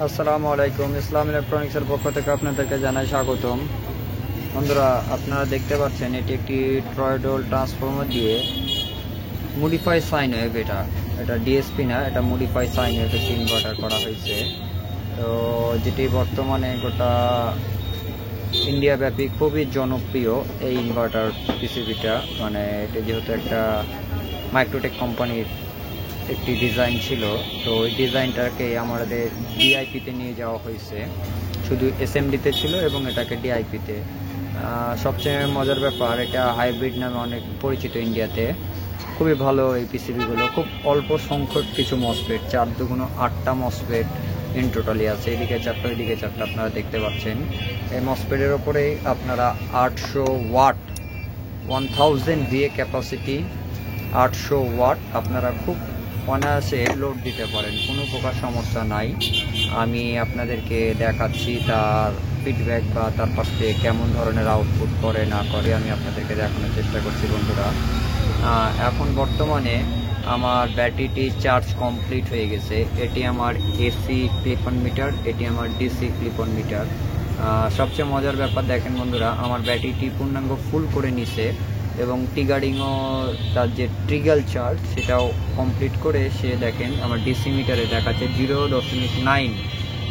আসসালামু আলাইকুম। ইসলাম ইলেকট্রনিক্সের পক্ষ থেকে আপনাদেরকে জানাই স্বাগতম। বন্ধুরা, আপনারা দেখতে পাচ্ছেন এটি একটি ট্রয়েডল ট্রান্সফর্মার দিয়ে মডিফাই সাইন ওয়েভ। এটা ডিএসপি না, এটা মডিফাই সাইন ওয়েভ একটি ইনভার্টার করা হয়েছে। তো যেটি বর্তমানে গোটা ইন্ডিয়া ব্যাপী খুবই জনপ্রিয় এই ইনভার্টার পিসিবিটা। মানে এটি যেহেতু একটা মাইক্রোটেক কোম্পানির একটি ডিজাইন ছিল, তো ওই ডিজাইনটাকে আমাদের ডিআইপিতে নিয়ে যাওয়া হয়েছে। শুধু এসএমডিতে ছিল এবং এটাকে ডিআইপিতে। সবচেয়ে মজার ব্যাপার, এটা হাইব্রিড নামে অনেক পরিচিত ইন্ডিয়াতে। খুবই ভালো এই পিসিবিগুলো। খুব অল্প সংখ্যক কিছু মসফেট, 4 দুগুণ 8টা মসফেট ইন টোটালি আছে। এদিকে 4টা, এদিকে 4টা আপনারা দেখতে পাচ্ছেন। এই মসফেটের ওপরেই আপনারা 800 ওয়াট 1000 ভিএ ক্যাপাসিটি 800 ওয়াট আপনারা খুব অনায়াসে লোড দিতে পারেন, কোনো প্রকার সমস্যা নাই। আমি আপনাদেরকে দেখাচ্ছি তার ফিডব্যাক বা তার পাশ থেকে কেমন ধরনের আউটপুট করে না করে আমি আপনাদেরকে দেখানোর চেষ্টা করছি। বন্ধুরা, এখন বর্তমানে আমার ব্যাটারিটি চার্জ কমপ্লিট হয়ে গেছে। এটি আমার এসি ক্লিপ অন মিটার, এটি আমার ডিসি ক্লিপ অন মিটার। সবচেয়ে মজার ব্যাপার দেখেন বন্ধুরা, আমার ব্যাটারিটি পূর্ণাঙ্গ ফুল করে নিছে এবং ট্রিগারিংও তার যে ট্রিগাল চার্জ সেটাও কমপ্লিট করে সে দেখেন আমার ডিসি মিটারে দেখাচ্ছে 0.9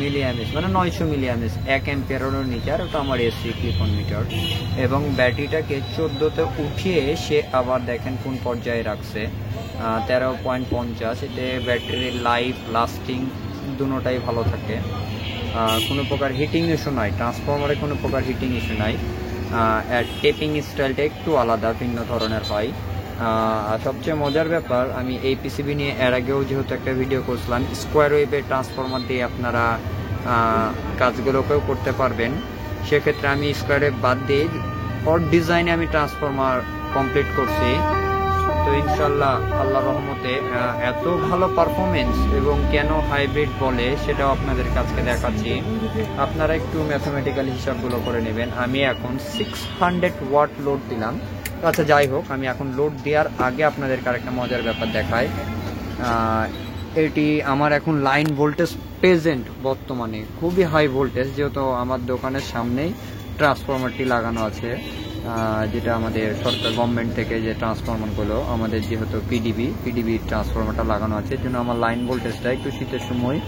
মিলিঅ্যাম্পস, মানে 900 মিলিঅ্যাম্পস, 1 অ্যাম্পিয়ারেরও নিচে। আর ওটা আমার এসি ক্লিপ অন মিটার। এবং ব্যাটারিটাকে 14তে উঠিয়ে সে আবার দেখেন কোন পর্যায়ে রাখছে, 13.50। এতে ব্যাটারির লাইফ লাস্টিং দুটোটাই ভালো থাকে। কোনো প্রকার হিটিং ইস্যু নাই, ট্রান্সফরমারে কোনো প্রকার হিটিং ইস্যু নাই। টেপিং স্টাইলটা একটু আলাদা, ভিন্ন ধরনের হয়। সবচেয়ে মজার ব্যাপার, আমি এই পিসিবি নিয়ে এর আগেও যেহেতু একটা ভিডিও করছিলাম, স্কোয়ার ওয়েভের ট্রান্সফরমার দিয়ে আপনারা কাজগুলোকেও করতে পারবেন। সেক্ষেত্রে আমি স্কোয়ার ওয়েভ বাদ দিয়ে ওর ডিজাইনে আমি ট্রান্সফরমার কমপ্লিট করছি। তো ইনশাল্লাহ আল্লাহর রহমতে এত ভালো পারফরমেন্স এবং কেন হাইব্রিড বলে সেটাও আপনাদের কাছে দেখাচ্ছি। আপনারা একটু ম্যাথমেটিক্যাল হিসাবগুলো করে নেবেন। আমি এখন 600 ওয়াট লোড দিলাম। আচ্ছা, যাই হোক, আমি এখন লোড দেওয়ার আগে আপনাদেরকে আরেকটা মজার ব্যাপার দেখাই। এটি আমার এখন লাইন ভোল্টেজ প্রেজেন্ট বর্তমানে খুবই হাই ভোল্টেজ, যেহেতু আমার দোকানের সামনেই ট্রান্সফরমারটি লাগানো আছে, যেটা আমাদের সরকার গভর্নমেন্ট থেকে যে ট্রান্সফরমারগুলো আমাদের যেহেতু পিডিবি ট্রান্সফরমারটা লাগানো আছে, এর জন্য আমার লাইন ভোল্টেজটা একটু শীতের সময়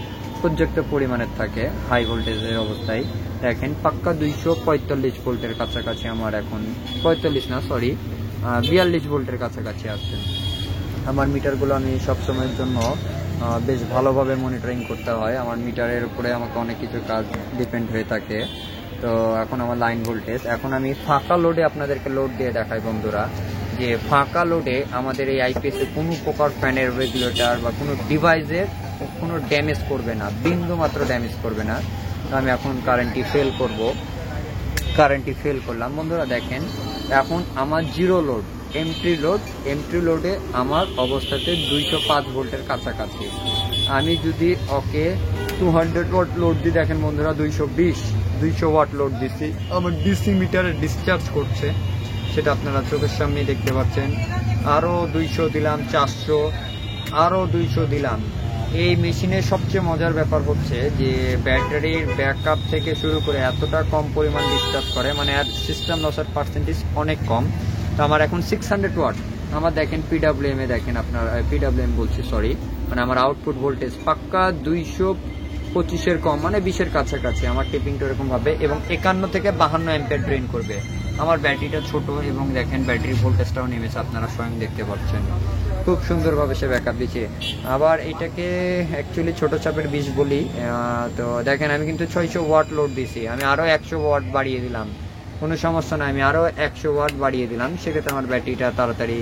পর্যাপ্ত পরিমাণের থাকে হাই ভোল্টেজের অবস্থায়। দেখেন পাক্কা 245 ভোল্টের কাছাকাছি আমার এখন, 45 না সরি 42 ভোল্টের কাছাকাছি আসছে। আমার মিটারগুলো আমি সবসময়ের জন্য বেশ ভালোভাবে মনিটরিং করতে হয়। আমার মিটারের উপরে আমাকে অনেক কিছু কাজ ডিপেন্ড হয়ে থাকে। তো এখন আমার লাইন ভোল্টেজ, এখন আমি ফাঁকা লোডে আপনাদেরকে লোড দিয়ে দেখাই বন্ধুরা, যে ফাঁকা লোডে আমাদের এই আইপিএসে কোনো প্রকার ফ্যানের রেগুলেটর বা কোনো ডিভাইসের কোনো ড্যামেজ করবে না, বিন্দু মাত্র ড্যামেজ করবে না। তো আমি এখন কারেন্টটি ফেল করলাম বন্ধুরা। দেখেন এখন আমার জিরো লোড, এমটি লোডে আমার অবস্থাতে 205 ভোল্টের কাছাকাছি। আমি যদি ওকে 200 ওয়াট লোড দিই, দেখেন বন্ধুরা 200 ওয়াট লোড দিচ্ছি, আমার ডিসি মিটারে ডিসচার্জ করছে, সেটা আপনারা চোখের সামনে দেখতে পাচ্ছেন। আরও 200 দিলাম, 400, আরও 200 দিলাম। এই মেশিনের সবচেয়ে মজার ব্যাপার হচ্ছে যে ব্যাটারির ব্যাকআপ থেকে শুরু করে এতটা কম পরিমাণ ডিসচার্জ করে, মানে সিস্টেম লসের পার্সেন্টেজ অনেক কম। তো আমার এখন 600 ওয়াট, আমার দেখেন পিডাব্লিউএম এ দেখেন আপনার, পিডাব্লিউএম বলছি সরি, মানে আমার আউটপুট ভোল্টেজ পাক্কা 225-এর কম, মানে 20-এর কাছাকাছি আমার টেপিংটা এরকম ভাবে, এবং 51 থেকে 52 অ্যাম্পিয়ার ড্রেন করবে। আমার ব্যাটারিটা ছোট এবং দেখেন ব্যাটারি ভোল্টেজটাও নেমেছে, আপনারা স্বয়ং দেখতে পাচ্ছেন। খুব সুন্দরভাবে সে ব্যাকআপ দিচ্ছে। আবার এটাকে অ্যাকচুয়ালি ছোট চাপের 20 বলি। তো দেখেন আমি কিন্তু 600 ওয়াট লোড দিছি, আমি আরও 100 ওয়াট বাড়িয়ে দিলাম, কোনো সমস্যা নাই, আমি আরও 100 ওয়াট বাড়িয়ে দিলাম, সেক্ষেত্রে আমার ব্যাটারিটা তাড়াতাড়ি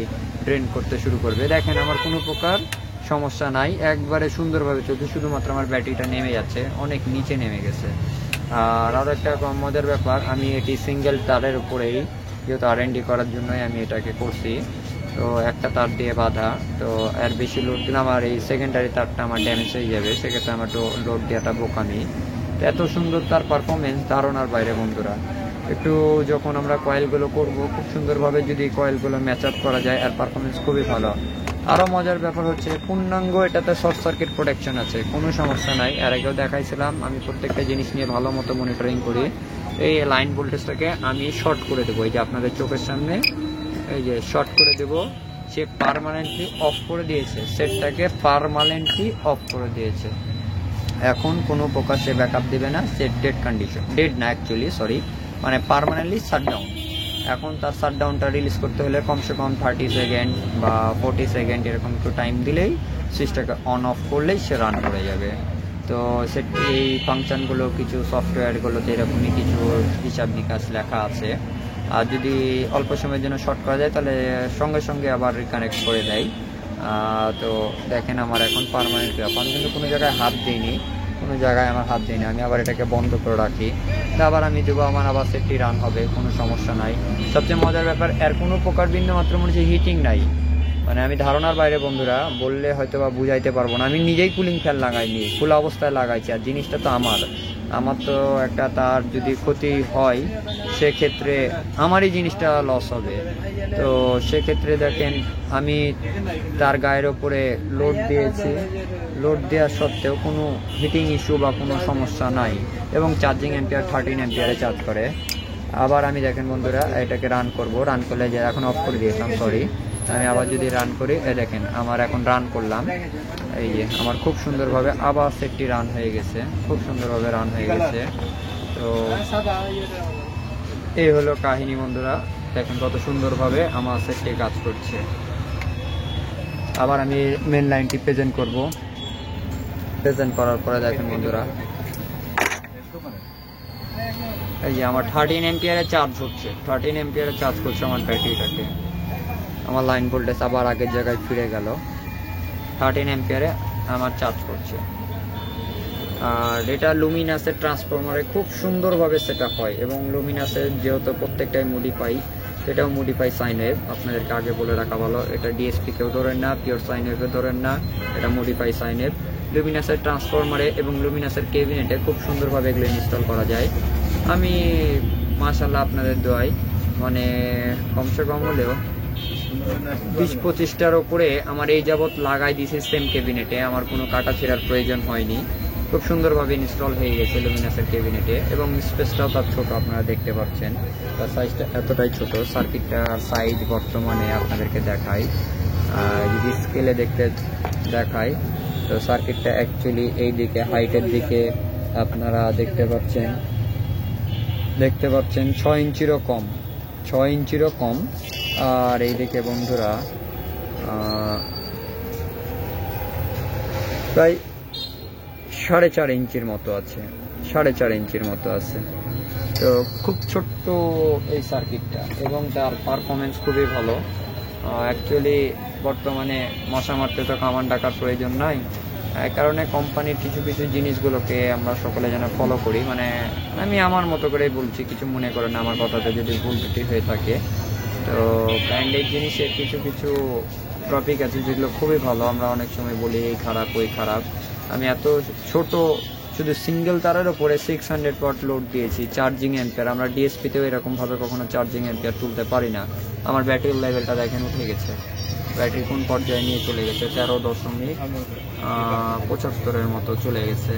ড্রেন করতে শুরু করবে। দেখেন আমার কোনো প্রকার সমস্যা নাই, একবারে সুন্দরভাবে চলছে, শুধুমাত্র আমার ব্যাটারিটা নেমে যাচ্ছে, অনেক নিচে নেমে গেছে। আর আরও একটা মজার ব্যাপার, আমি এটি সিঙ্গেল তারের উপরেই, যেহেতু R&D করার জন্যই আমি এটাকে করছি, তো একটা তার দিয়ে বাঁধা। তো এর বেশি লোড দিলাম আর এই সেকেন্ডারি তারটা আমার ড্যামেজ হয়ে যাবে, সেক্ষেত্রে আমার লোড দেওয়াটা বোকামি। তো এত সুন্দর তার পারফরমেন্স ধারণার বাইরে বন্ধুরা। একটু যখন আমরা কয়েলগুলো করব, খুব সুন্দরভাবে যদি কয়েলগুলো ম্যাচ আপ করা যায়, আর পারফরমেন্স খুবই ভালো। আরও মজার ব্যাপার হচ্ছে পূর্ণাঙ্গ এটাতে শর্ট সার্কিট প্রোটেকশন আছে, কোনো সমস্যা নাই। আর আগেও দেখাইছিলাম, আমি প্রত্যেকটা জিনিস নিয়ে ভালো মতো মনিটরিং করি। এই লাইন ভোল্টেজটাকে আমি শর্ট করে দেবো, এই যে আপনাদের চোখের সামনে এই যে শর্ট করে দেবো। সে পার্মানেন্টলি অফ করে দিয়েছে, সেটটাকে পার্মানেন্টলি অফ করে দিয়েছে। এখন কোনো প্রকার সে ব্যাকআপ দেবে না, সেট ডেড কন্ডিশন, ডেড না অ্যাকচুয়ালি, সরি, মানে পার্মানেন্টলি শাটডাউন। এখন তার শাটডাউনটা রিলিজ করতে হলে কমসে কম 30 সেকেন্ড বা 40 সেকেন্ড এরকম একটু টাইম দিলেই সুইচটাকে অন অফ করলেই সে রান করে যাবে। তো সে এই ফাংশনগুলো কিছু সফটওয়্যারগুলোতে এরকমই কিছু হিসাব নিকাশ লেখা আছে। আর যদি অল্প সময়ের জন্য শর্ট করা যায় তাহলে সঙ্গে সঙ্গে আবার রিকানেক্ট করে দেয়। তো দেখেন আমার এখন পার্মানেন্টলি অফ, আমি কিন্তু কোনো জায়গায় হাত দিইনি, কোনো জায়গায় আমার হাত দিইনি। আমি আবার এটাকে বন্ধ করে রাখি, আবার আমি দেবো, আমার আবার সেটটি রান হবে, কোনো সমস্যা নাই। সবচেয়ে মজার ব্যাপার, এর কোনো প্রকার বিন্দু মাত্র মনে হচ্ছে হিটিং নাই, মানে আমি ধারণার বাইরে বন্ধুরা, বললে হয়তো বা বুঝাইতে পারবো না। আমি নিজেই কুলিং ফ্যান লাগাইনি, খোলা অবস্থায় লাগাইছি। আর জিনিসটা তো আমার তো একটা তার যদি ক্ষতি হয় সেক্ষেত্রে আমারই জিনিসটা লস হবে। তো সেক্ষেত্রে দেখেন আমি তার গায়ের ওপরে লোড দিয়েছি, লোড দেওয়ার সত্ত্বেও কোনো হিটিং ইস্যু বা কোনো সমস্যা নাই, এবং চার্জিং অ্যাম্পিয়ার 13 অ্যাম্পিয়ারে চার্জ করে। আবার আমি দেখেন বন্ধুরা এটাকে রান করব, রান করলে যে এখন অফ করে দিয়েছিলাম, সরি, আমি আবার যদি রান করি, দেখেন আমার এখন রান করলাম, এই যে আমার খুব সুন্দরভাবে আবার সেটটি রান হয়ে গেছে, খুব সুন্দরভাবে রান হয়ে গেছে। তো এই হলো কাহিনী বন্ধুরা, দেখেন কত সুন্দরভাবে আমার সেটটি কাজ করছে। আবার আমি মেন লাইনটি প্রেজেন্ট করব, প্রেজেন্ট করার পরে দেখেন বন্ধুরা এই যে আমার 13 অ্যাম্পিয়ারে চার্জ হচ্ছে, 13 অ্যাম্পিয়ারে চার্জ করছে আমার ব্যাটারিটাকে। আমার লাইন ভোল্টেজ আবার আগের জায়গায় ফিরে গেল, 13 অ্যাম্পিয়ারে আমার চার্জ করছে। আর এটা লুমিনাসের ট্রান্সফরমারে খুব সুন্দরভাবে সেটা হয়, এবং লুমিনাসের যেহেতু প্রত্যেকটাই মডিফাই, সেটাও মডিফাই সাইন ওয়েভ, আপনাদেরকে আগে বলে রাখা ভালো। এটা ডিএসপি কেউ ধরেন না, পিওর সাইন ওয়েভে ধরেন না, এটা মডিফাই সাইন ওয়েভ। লুমিনাসের ট্রান্সফরমারে এবং লুমিনাসের কেবিনেটে খুব সুন্দরভাবে এগুলো ইনস্টল করা যায়। আমি মাশাআল্লাহ আপনাদের দোয়ায় মানে কমসে কম হলেও 20-25টার উপরে আমার এই যাবৎ লাগাই দিয়েছি সেম কেবিনেটে, আমার কোনো কাটা ছেঁড়ার প্রয়োজন হয়নি, খুব সুন্দরভাবে ইনস্টল হয়ে গেছে লুমিনাসের কেবিনেটে। এবং স্পেসটাও তার ছোট, আপনারা দেখতে পাচ্ছেন তার সাইজটা এতটাই ছোট। সার্কিটটার সাইজ বর্তমানে আপনাদেরকে দেখাই, যদি স্কেলে দেখাই তো সার্কিটটা অ্যাকচুয়ালি এই দিকে হাইটের দিকে আপনারা দেখতে পাচ্ছেন 6 ইঞ্চিরও কম, 6 ইঞ্চিরও কম। আর এইদিকে বন্ধুরা প্রায় 4.5 ইঞ্চির মতো আছে, 4.5 ইঞ্চির মতো আছে। তো খুব ছোট্ট এই সার্কিটটা, এবং তার পারফরমেন্স খুবই ভালো। অ্যাকচুয়ালি বর্তমানে মশা মারতে তো কামান ডাকার প্রয়োজন নাই, এই কারণে কোম্পানির কিছু কিছু জিনিসগুলোকে আমরা সকলে যেন ফলো করি। মানে আমি আমার মতো করেই বলছি, কিছু মনে করেন আমার কথাতে যদি ভুল ত্রুটি হয়ে থাকে। তো ব্র্যান্ডের জিনিসের কিছু কিছু টপিক আছে যেগুলো খুবই ভালো, আমরা অনেক সময় বলি এই খারাপ ওই খারাপ। আমি এত ছোট শুধু সিঙ্গেল তারের ওপরে 600 ওয়াট লোড দিয়েছি, চার্জিং অ্যাম্পিয়ার আমরা ডিএসপিতেও এরকমভাবে কখনো চার্জিং অ্যাম্পিয়ার তুলতে পারি না। আমার ব্যাটারির লেভেলটা দেখেন উঠে গেছে, ব্যাটারি কোন পর্যায়ে নিয়ে চলে গেছে, 13.75 মতো চলে গেছে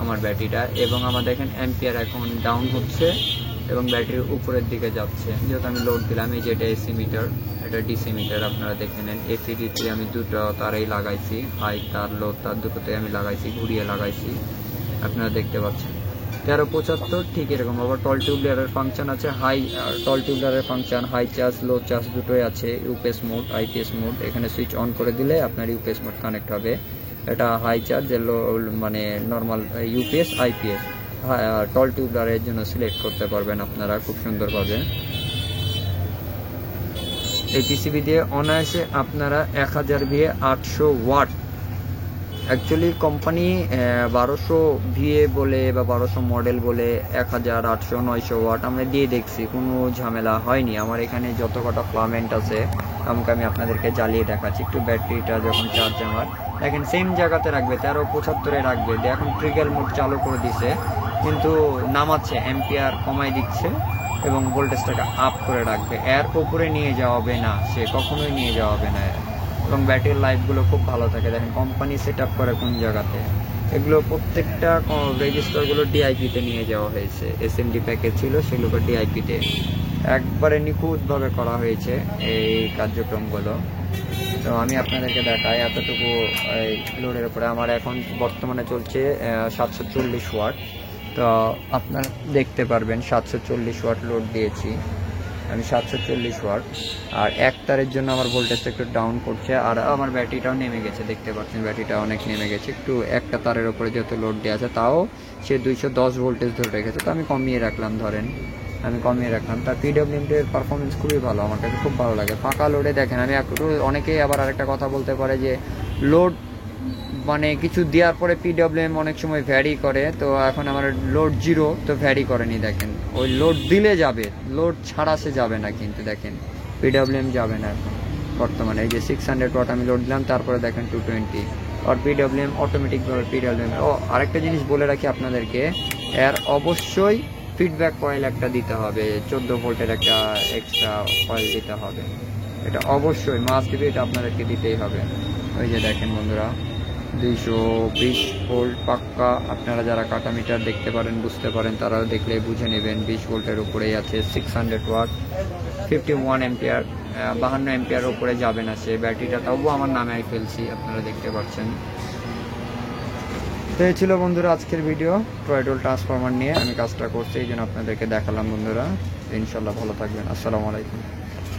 আমার ব্যাটারিটা। এবং আমার দেখেন অ্যাম্পিয়ার এখন ডাউন হচ্ছে এবং ব্যাটারির উপরের দিকে যাচ্ছে, যেহেতু আমি লোড দিলাম। এই যে এটা এসি মিটার, এটা ডিসি মিটার, আপনারা দেখে নেন। এসি ডিসি আমি দুটো তারেই লাগাইছি, হাই তার লো তার দুটোতে আমি লাগাইছি, ঘুরিয়ে লাগাইছি, আপনারা দেখতে পাচ্ছেন। 1375 ঠিক এরকম। আবার টল টিউবলারের ফাংশন আছে, টল টিউবলারের ফাংশন হাই চার্জ লো চার্জ দুটোই আছে, ইউপিএস মোড আইপিএস মোড। এখানে সুইচ অন করে দিলে আপনার ইউপিএস মোড কানেক্ট হবে। এটা হাই চার্জ, লো মানে নর্মাল ইউপিএস আইপিএস। টল টিউবলারের জন্য সিলেক্ট করতে পারবেন আপনারা খুব সুন্দরভাবে। এই পিসিবি দিয়ে অনায়াসে আপনারা 1000 VA 800 watt, actually company 1200 VA বলে বা 1200 মডেল বলে 1000, 800, 900 ওয়াট আমরা দিয়ে দেখছি, কোনো ঝামেলা হয়নি। আমার এখানে যত কটা ফ্লামেন্ট আছে আমাকে আমি আপনাদেরকে জ্বালিয়ে দেখাচ্ছি। একটু ব্যাটারিটা যখন চার্জ আমার দেখেন সেম জায়গাতে রাখবে, 1375-এ রাখবে। এখন ট্রিগল মোড চালু করে দিছে, কিন্তু নামাচ্ছে, অ্যাম্পিয়ার কমাই দিচ্ছে এবং ভোল্টেজটাকে আপ করে রাখবে। এর উপরে নিয়ে যাওয়াবে না, সে কখনোই নিয়ে যাওয়াবে না। এবং ব্যাটারির লাইফগুলো খুব ভালো থাকে। দেখেন কোম্পানি সেট আপ করে কোন জায়গাতে, এগুলো প্রত্যেকটা রেজিস্টারগুলো ডিআইপিতে নিয়ে যাওয়া হয়েছে। এসএমডি প্যাকেজ ছিল, সেগুলোকে ডিআইপিতে একবারে নিখুঁতভাবে করা হয়েছে এই কার্যক্রমগুলো। তো আমি আপনাদেরকে দেখাই এতটুকু এই লোডের উপরে আমার এখন বর্তমানে চলছে 740 ওয়াট। তো আপনারা দেখতে পারবেন 740 ওয়াট লোড দিয়েছি আমি, 740 ওয়াট। আর এক তারের জন্য আমার ভোল্টেজটা একটু ডাউন করছে, আর আমার ব্যাটারিটাও নেমে গেছে, দেখতে পাচ্ছেন ব্যাটারিটা অনেক নেমে গেছে একটু। একটা তারের উপরে যেহেতু লোড দেওয়া আছে, তাও সে 210 ভোল্টেজ ধরে রেখেছে, তো আমি কমিয়ে রাখলাম। আমি কমিয়ে রাখলাম। তার পিডব্লিউএমটির পারফরমেন্স খুবই ভালো, আমার কাছে খুব ভালো লাগে। ফাঁকা লোডে দেখেন আমি একটু, অনেকেই আবার আরেকটা কথা বলতে পারে যে লোড মানে কিছু দেওয়ার পরে পিডব্লিউএম অনেক সময় ভ্যারি করে। তো এখন আমার লোড 0, তো ভ্যারি করেনি। দেখেন ওই লোড দিলে যাবে, লোড ছাড়া সে যাবে না, কিন্তু দেখেন পিডব্লিউএম যাবে না এখন বর্তমানে। এই যে 600 ওয়াট আমি লোড দিলাম, তারপরে দেখেন 220, আর পিডব্লিউএম অটোমেটিকভাবে পিডব্লিউএম। আরেকটা জিনিস বলে রাখি আপনাদেরকে, এর অবশ্যই ফিডব্যাক কয়েল একটা দিতে হবে, 14 ভোল্টের একটা এক্সট্রা কয়েল দিতে হবে, এটা অবশ্যই মাস্ট বি, এটা আপনাদেরকে দিতেই হবে। ওই যে দেখেন বন্ধুরা 220 ভোল্ট পাক্কা। আপনারা যারা কাটা মিটার দেখতে পারেন, বুঝতে পারেন, তারাও দেখলে বুঝে নেবেন 20 ভোল্টের উপরেই আছে। 600 ওয়াট, 51 এম্পিয়ার, 52 এম্পিয়ার উপরে যাবে না সে ব্যাটারিটা, তবুও আমার নামে ফেলছি, আপনারা দেখতে পাচ্ছেন। তো এই ছিল বন্ধুরা আজকের ভিডিও ট্রয়ডল ট্রান্সফরমার নিয়ে। আমি কাজটা করছি, এই জন্য আপনাদেরকে দেখালাম বন্ধুরা। ইনশাল্লাহ ভালো থাকবেন। আসসালামু আলাইকুম।